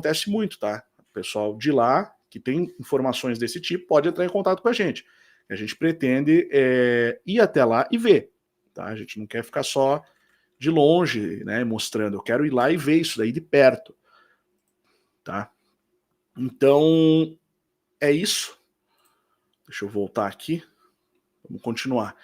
acontece muito, tá? O pessoal de lá, que tem informações desse tipo, pode entrar em contato com a gente. A gente pretende ir até lá e ver, tá? A gente não quer ficar só de longe, né, mostrando. Eu quero ir lá e ver isso daí de perto, tá? Então, é isso. Deixa eu voltar aqui. Vamos continuar.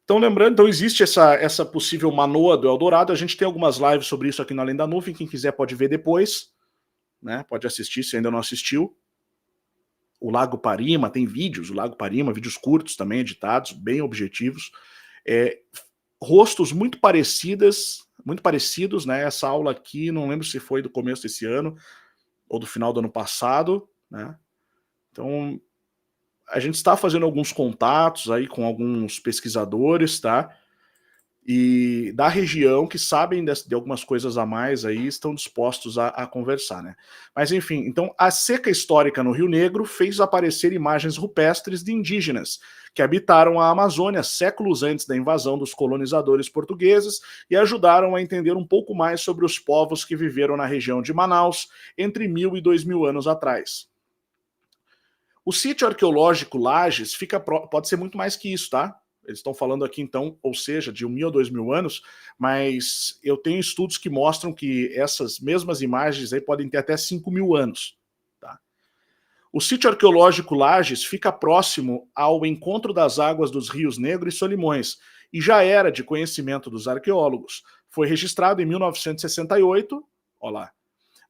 Então, lembrando, então existe essa possível Manoa do Eldorado. A gente tem algumas lives sobre isso aqui no Além da Nuvem. Quem quiser pode ver depois, né? Pode assistir se ainda não assistiu. O Lago Parima, tem vídeos, o Lago Parima, vídeos curtos também, editados, bem objetivos. Rostos muito parecidos, né? Essa aula aqui, não lembro se foi do começo desse ano ou do final do ano passado, né? Então, a gente está fazendo alguns contatos aí com alguns pesquisadores, tá? E da região que sabem de algumas coisas a mais aí, estão dispostos a conversar, né? Mas enfim, então a seca histórica no Rio Negro fez aparecer imagens rupestres de indígenas que habitaram a Amazônia séculos antes da invasão dos colonizadores portugueses e ajudaram a entender um pouco mais sobre os povos que viveram na região de Manaus entre 1000 e 2000 anos atrás. O sítio arqueológico Lages pode ser muito mais que isso, tá? Eles estão falando aqui, então, ou seja, de 1000 a 2000 anos, mas eu tenho estudos que mostram que essas mesmas imagens aí podem ter até 5000 anos. Tá? O sítio arqueológico Lages fica próximo ao encontro das águas dos rios Negro e Solimões, e já era de conhecimento dos arqueólogos. Foi registrado em 1968, ó lá,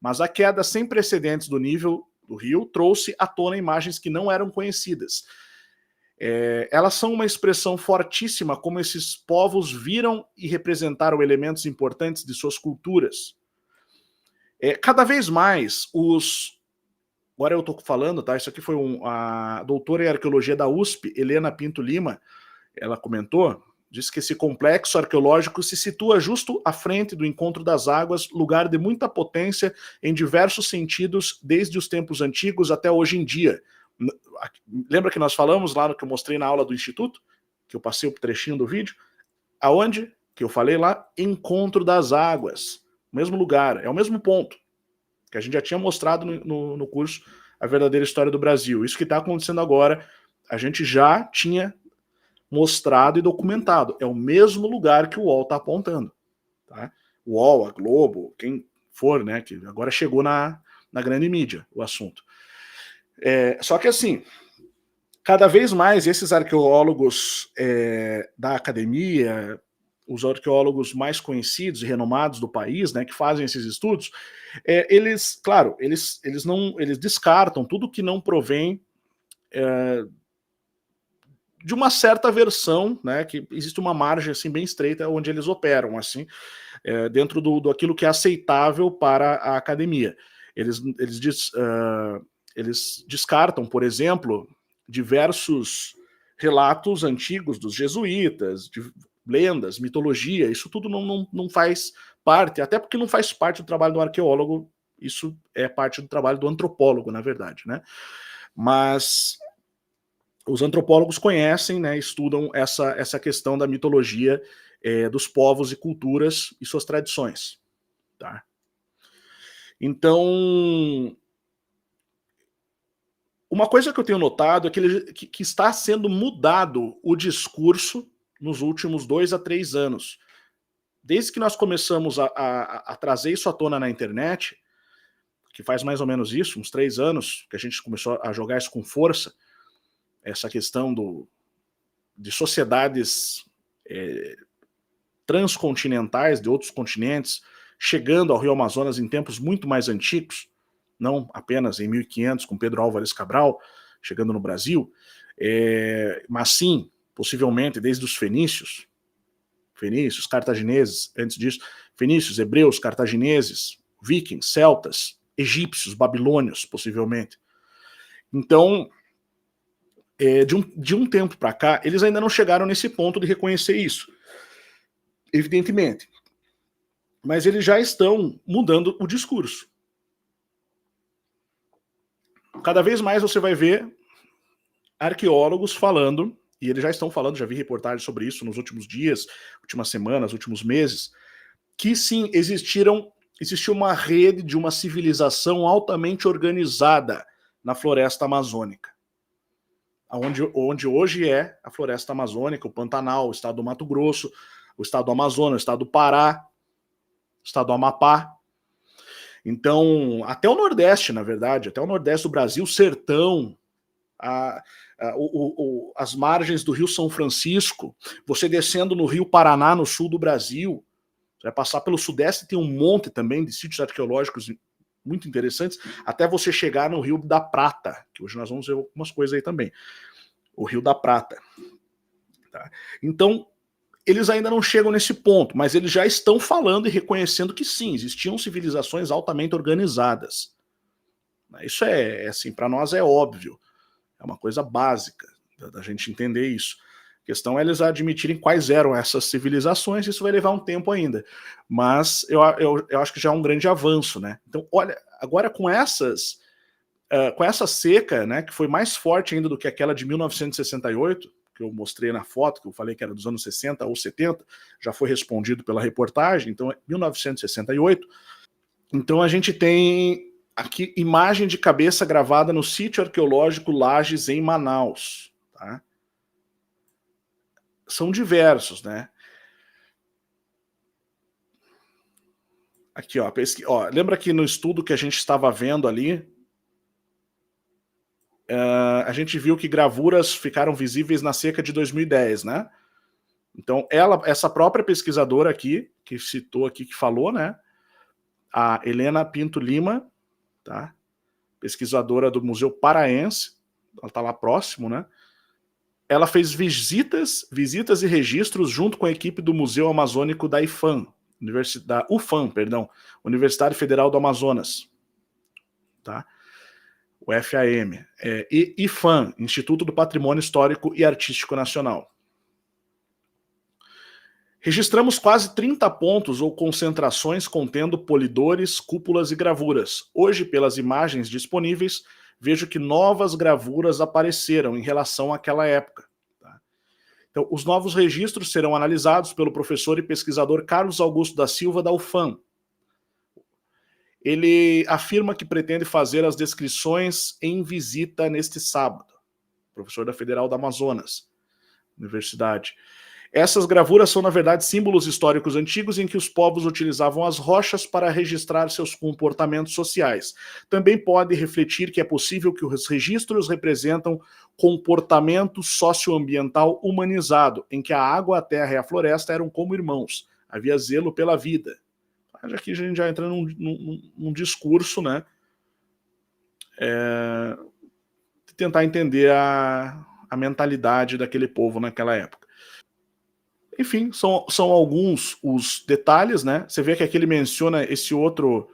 mas a queda sem precedentes do nível do rio trouxe à tona imagens que não eram conhecidas. Elas são uma expressão fortíssima como esses povos viram e representaram elementos importantes de suas culturas. Cada vez mais agora eu estou falando, tá? Isso aqui foi a doutora em arqueologia da USP, Helena Pinto Lima, ela comentou, disse que esse complexo arqueológico se situa justo à frente do encontro das águas, lugar de muita potência em diversos sentidos, desde os tempos antigos até hoje em dia. Lembra que nós falamos lá no que eu mostrei na aula do Instituto? Que eu passei o trechinho do vídeo? Aonde? Que eu falei lá? Encontro das águas. Mesmo lugar, é o mesmo ponto. Que a gente já tinha mostrado no curso A Verdadeira História do Brasil. Isso que está acontecendo agora, a gente já tinha mostrado e documentado. É o mesmo lugar que o UOL está apontando. Tá? O UOL, a Globo, quem for, né? Que agora chegou na grande mídia o assunto. Só que assim, cada vez mais esses arqueólogos da academia, os arqueólogos mais conhecidos e renomados do país, né, que fazem esses estudos, eles, claro, eles descartam tudo que não provém de uma certa versão, né, que existe uma margem assim bem estreita onde eles operam, assim, dentro do aquilo que é aceitável para a academia. Eles descartam, por exemplo, diversos relatos antigos dos jesuítas, de lendas, mitologia, isso tudo não faz parte, até porque não faz parte do trabalho do arqueólogo, isso é parte do trabalho do antropólogo, na verdade, né? Mas os antropólogos conhecem, né, estudam essa questão da mitologia dos povos e culturas e suas tradições. Tá? Então, uma coisa que eu tenho notado é que está sendo mudado o discurso nos últimos 2 a 3 anos. Desde que nós começamos a trazer isso à tona na internet, que faz mais ou menos isso, uns 3 anos, que a gente começou a jogar isso com força, essa questão de sociedades transcontinentais de outros continentes, chegando ao Rio Amazonas em tempos muito mais antigos, não apenas em 1500 com Pedro Álvares Cabral, chegando no Brasil, mas sim, possivelmente desde os fenícios, cartagineses, antes disso, fenícios, hebreus, cartagineses, vikings, celtas, egípcios, babilônios, possivelmente. Então, de um tempo para cá, eles ainda não chegaram nesse ponto de reconhecer isso, evidentemente. Mas eles já estão mudando o discurso. Cada vez mais você vai ver arqueólogos falando, e eles já estão falando, já vi reportagens sobre isso nos últimos dias, últimas semanas, últimos meses, que sim, existiram existia uma rede de uma civilização altamente organizada na floresta amazônica, onde hoje é a floresta amazônica, o Pantanal, o estado do Mato Grosso, o estado do Amazonas, o estado do Pará, o estado do Amapá. Então, até o Nordeste, na verdade, até o Nordeste do Brasil, o sertão, as margens do Rio São Francisco, você descendo no Rio Paraná, no sul do Brasil, você vai passar pelo Sudeste, tem um monte também de sítios arqueológicos muito interessantes, até você chegar no Rio da Prata, que hoje nós vamos ver algumas coisas aí também. O Rio da Prata. Tá? Então, eles ainda não chegam nesse ponto, mas eles já estão falando e reconhecendo que sim, existiam civilizações altamente organizadas. Isso é assim, para nós é óbvio, é uma coisa básica da gente entender isso. A questão é eles admitirem quais eram essas civilizações, isso vai levar um tempo ainda. Mas eu acho que já é um grande avanço, né? Então, olha, agora com essa seca, né, que foi mais forte ainda do que aquela de 1968, que eu mostrei na foto, que eu falei que era dos anos 60 ou 70, já foi respondido pela reportagem, então é 1968. Então a gente tem aqui imagem de cabeça gravada no sítio arqueológico Lages, em Manaus. Tá? São diversos, né? Aqui, ó, lembra que no estudo que a gente estava vendo ali, a gente viu que gravuras ficaram visíveis na seca de 2010, né? Então, essa própria pesquisadora aqui, que citou aqui, que falou, né? A Helena Pinto Lima, tá? Pesquisadora do Museu Paraense, ela está lá próximo, né? Ela fez visitas e registros junto com a equipe do Museu Amazônico da UFAM, Universidade Federal do Amazonas, tá? O FAM, e IFAM, Instituto do Patrimônio Histórico e Artístico Nacional. Registramos quase 30 pontos ou concentrações contendo polidores, cúpulas e gravuras. Hoje, pelas imagens disponíveis, vejo que novas gravuras apareceram em relação àquela época. Tá? Então, os novos registros serão analisados pelo professor e pesquisador Carlos Augusto da Silva, da UFAM. Ele afirma que pretende fazer as descrições em visita neste sábado. Professor da Federal do Amazonas, Universidade. Essas gravuras são, na verdade, símbolos históricos antigos em que os povos utilizavam as rochas para registrar seus comportamentos sociais. Também pode refletir que é possível que os registros representam comportamento socioambiental humanizado, em que a água, a terra e a floresta eram como irmãos. Havia zelo pela vida. Mas aqui a gente já entra num discurso, né? De tentar entender a mentalidade daquele povo naquela época. Enfim, são alguns os detalhes, né? Você vê que aqui ele menciona esse outro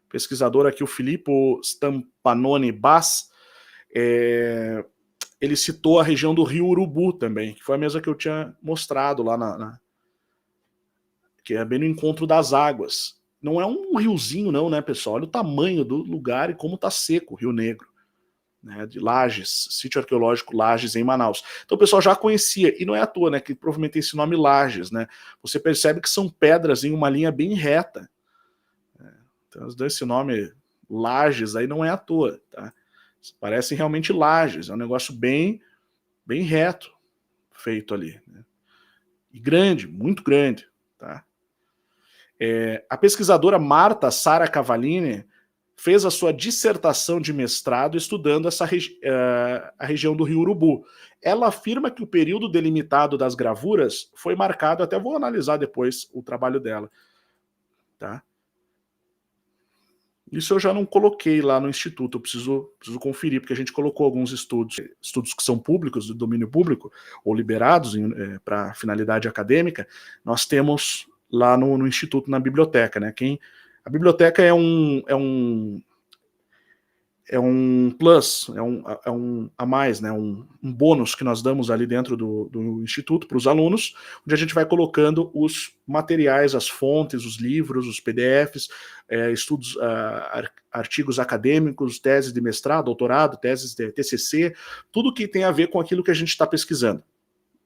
pesquisador aqui, o Filippo Stampanoni Bass, ele citou a região do Rio Urubu também, que foi a mesma que eu tinha mostrado lá que é bem no encontro das águas. Não é um riozinho não, né, pessoal? Olha o tamanho do lugar e como tá seco o Rio Negro. Né, de Lages, sítio arqueológico Lages, em Manaus. Então o pessoal já conhecia, e não é à toa, né, que provavelmente tem esse nome Lages, né? Você percebe que são pedras em uma linha bem reta. Então esse nome Lages aí não é à toa, tá? Parecem realmente lajes, é um negócio bem reto feito ali. Né? E grande, muito grande. Tá? A pesquisadora Marta Sara Cavallini fez a sua dissertação de mestrado estudando a região do Rio Urubu. Ela afirma que o período delimitado das gravuras foi marcado, até vou analisar depois o trabalho dela. Tá? Isso eu já não coloquei lá no Instituto, eu preciso conferir, porque a gente colocou alguns estudos que são públicos, do domínio público, ou liberados para finalidade acadêmica, nós temos lá no Instituto, na biblioteca. Né? A biblioteca é um plus, é um a mais, né? um bônus que nós damos ali dentro do Instituto para os alunos, onde a gente vai colocando os materiais, as fontes, os livros, os PDFs, estudos, artigos acadêmicos, teses de mestrado, doutorado, teses de TCC, tudo que tem a ver com aquilo que a gente está pesquisando.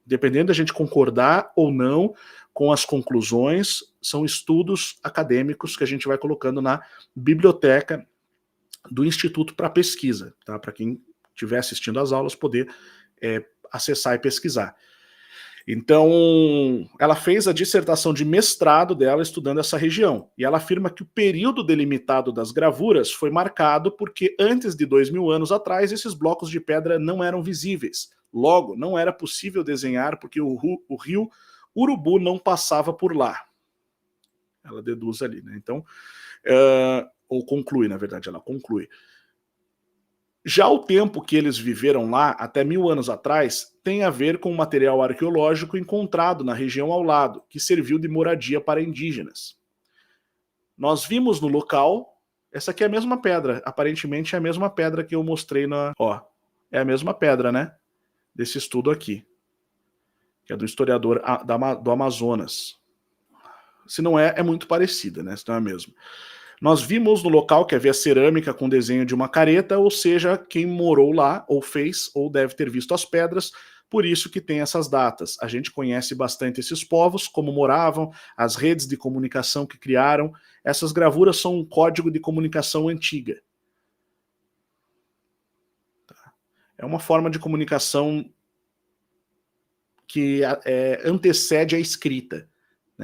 Dependendo da gente concordar ou não com as conclusões, são estudos acadêmicos que a gente vai colocando na biblioteca do Instituto para Pesquisa, tá? Para quem estiver assistindo às aulas poder acessar e pesquisar. Então, ela fez a dissertação de mestrado dela estudando essa região, e ela afirma que o período delimitado das gravuras foi marcado porque antes de 2000 anos atrás esses blocos de pedra não eram visíveis. Logo, não era possível desenhar porque o rio Urubu não passava por lá. Ela deduz ali, né? Então, ou conclui, na verdade, ela conclui. Já o tempo que eles viveram lá, até 1000 anos atrás, tem a ver com o material arqueológico encontrado na região ao lado, que serviu de moradia para indígenas. Nós vimos no local, essa aqui é a mesma pedra, aparentemente é a mesma pedra que eu mostrei na... Ó, é a mesma pedra, né? Desse estudo aqui, que é do historiador do Amazonas. Se não é, é muito parecida, né? Se não é a mesma. Nós vimos no local que havia cerâmica com desenho de uma careta, ou seja, quem morou lá, ou fez, ou deve ter visto as pedras, por isso que tem essas datas. A gente conhece bastante esses povos, como moravam, as redes de comunicação que criaram. Essas gravuras são um código de comunicação antiga. É uma forma de comunicação que antecede a escrita.